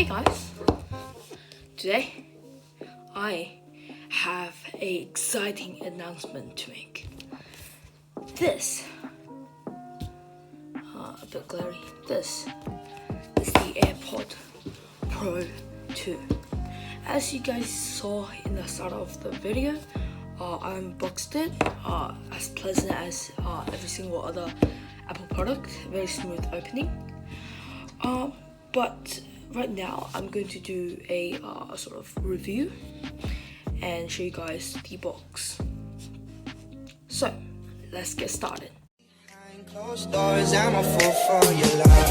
Hey guys, today I have an exciting announcement to make. This, a bit glary, this is the AirPod Pro 2. As you guys saw in the start of the video, I unboxed it, as pleasant as every single other Apple product, very smooth opening. But right now I'm going to do a sort of review and show you guys the box. So let's get started. Closed doors, I'm a fool for your love.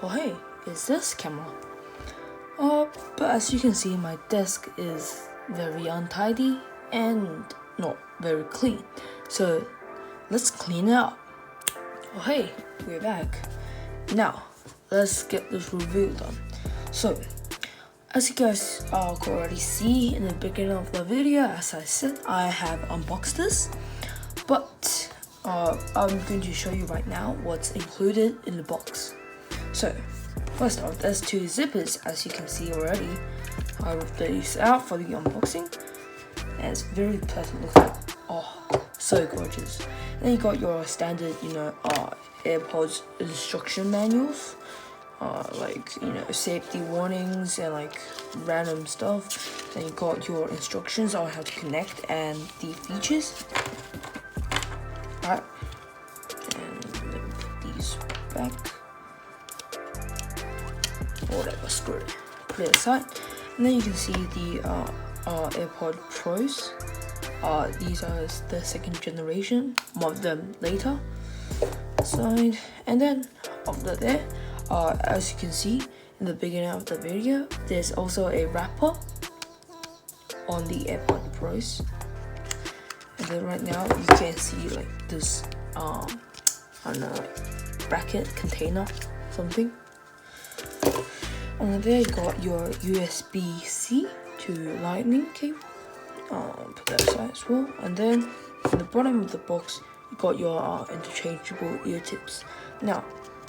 Oh hey, is this camera? But as you can see, my desk is very untidy and not very clean. So let's clean it up. Oh hey, we're back. Now let's get this review done. So as you guys could already see in the beginning of the video, as I said, I have unboxed this, but I'm going to show you right now what's included in the box. So first off, there's two zippers, as you can see already. I ripped these out for the unboxing, and it's very pleasant looking. Oh, so gorgeous. Then you got your standard, AirPods instruction manuals, like safety warnings and like random stuff. Then you got your instructions on how to connect and the features. Alright, and let me put these back. Whatever, screw it. Put it aside, and then you can see the AirPod Pros. These are the second generation, more of them later. Side, and then after that, as you can see in the beginning of the video, there's also a wrapper on the AirPod Pros. And then right now you can see like this, I don't know, like bracket container, something. And there you got your USB-C to Lightning cable. Put that aside as well. And then at the bottom of the box, you got your interchangeable ear tips. Now,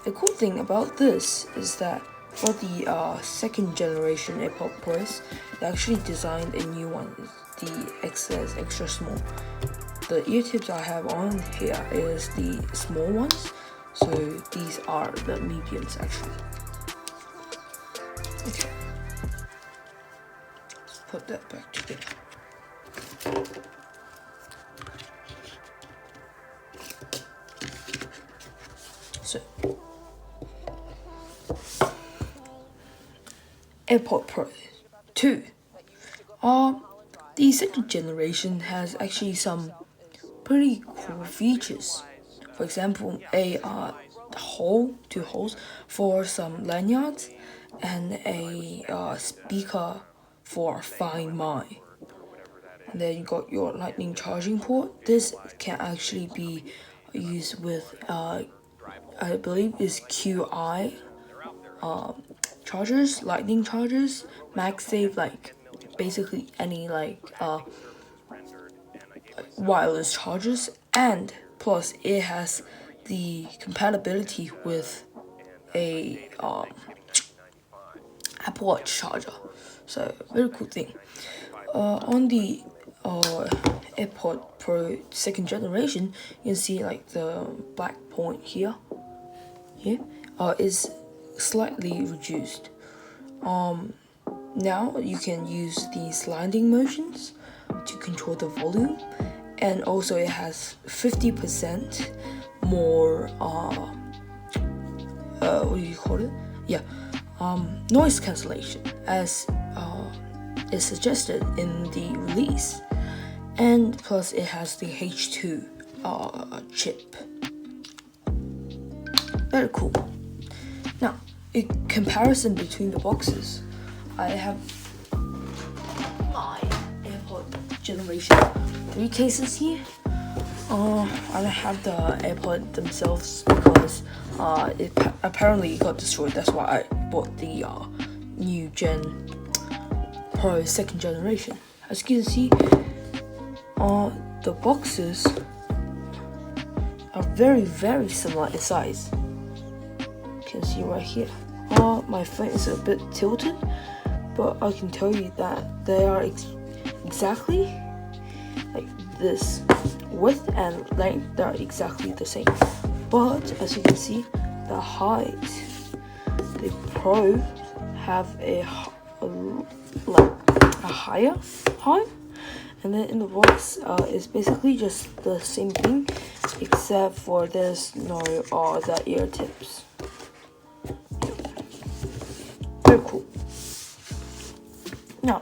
the cool thing about this is that for the second generation AirPod Pros, they actually designed a new one, the XS extra small. The ear tips I have on here is the small ones, so these are the mediums actually. Okay, let's put that back together. So, AirPod Pro 2. The second generation has actually some pretty cool features. For example, a two holes for some lanyards, and a speaker for Find My. And then you got your Lightning charging port. This can actually be used with I believe is QI chargers, Lightning chargers, MagSafe, like basically any wireless chargers, and plus it has the compatibility with a Apple Watch charger. So very cool thing. On the AirPod Pro second generation, you can see like the black point here is slightly reduced. Now you can use the sliding motions to control the volume, and also it has 50% more what do you call it? Noise cancellation, as is suggested in the release, and plus it has the H2 chip. Very cool. Now, in comparison between the boxes, I have my AirPod Generation 3 cases here. I don't have the AirPod themselves because it apparently got destroyed. That's why I bought the new Gen Pro second generation. As you can see, the boxes are very similar in size. You can see right here. My phone is a bit tilted, but I can tell you that they are exactly like this. Width and length, they are exactly the same. But as you can see, the height, the Pro have a higher height, and then in the box it's basically just the same thing, except for there's no the ear tips. Very cool. Now,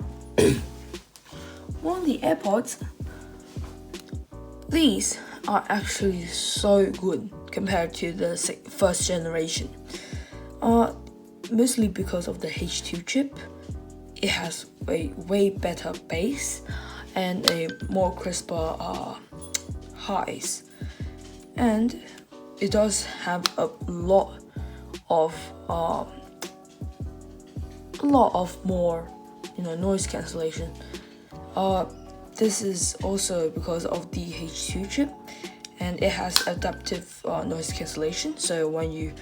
on the AirPods, these are actually so good compared to the first generation. Mostly because of the H2 chip. It has a way better bass and a more crisper highs, and it does have a lot of more noise cancellation. This is also because of the H2 chip, and it has adaptive noise cancellation, so when you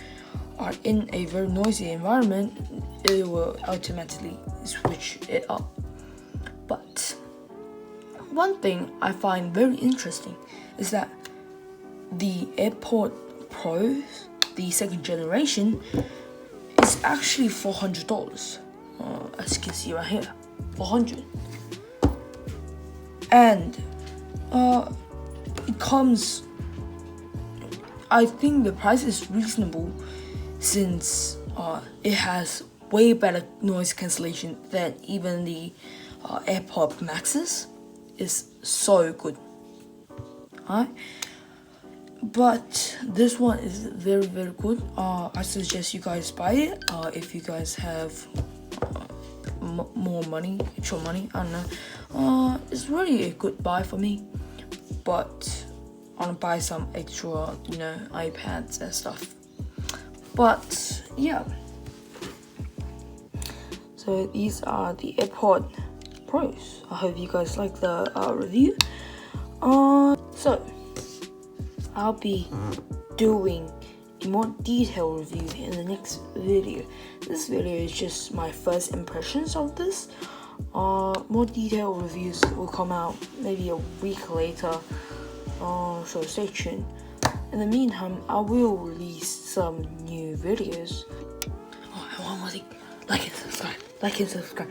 are in a very noisy environment, it will automatically switch it up. But one thing I find very interesting is that the AirPod Pro, the second generation, is actually $400. As you can see right here, $400. And it comes, I think the price is reasonable, since it has way better noise cancellation than even the AirPod Maxes. Is so good. Alright, but this one is very good. I suggest you guys buy it if you guys have more money, extra money. I don't know. It's really a good buy for me, but I want to buy some extra, iPads and stuff. But yeah, so these are the AirPod Pros. I hope you guys like the review. So I'll be doing a more detailed review in the next video. This video is just my first impressions of this. More detailed reviews will come out maybe a week later, so stay tuned. In the meantime, I will release some new videos. And one more thing, like and subscribe.